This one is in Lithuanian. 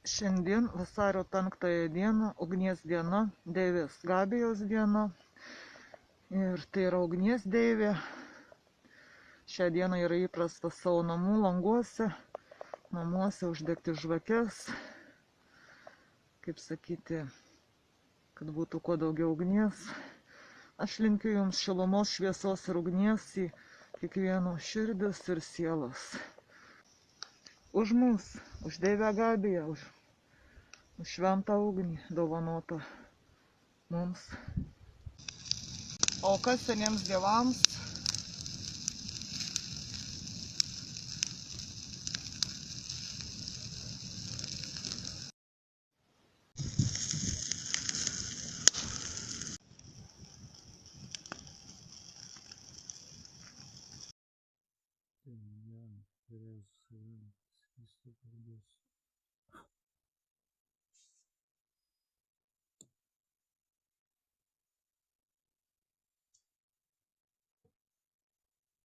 Šiandien vasario 5 dieną, ugnies diena, deivės Gabijos diena. Ir tai yra ugnies deivė. Šią dieną yra įprasta savo namų languose, namuose uždegti žvakes. Kaip sakyti, kad būtų kuo daugiau ugnies. Aš linkiu jums šilumos, šviesos ir ugnies į kiekvieno širdis ir sielas. Už mus, už deivę Gabiją, už šventą ugnį dovanotą mums. O kas seniems dievams? Turėjau skysto kalbos.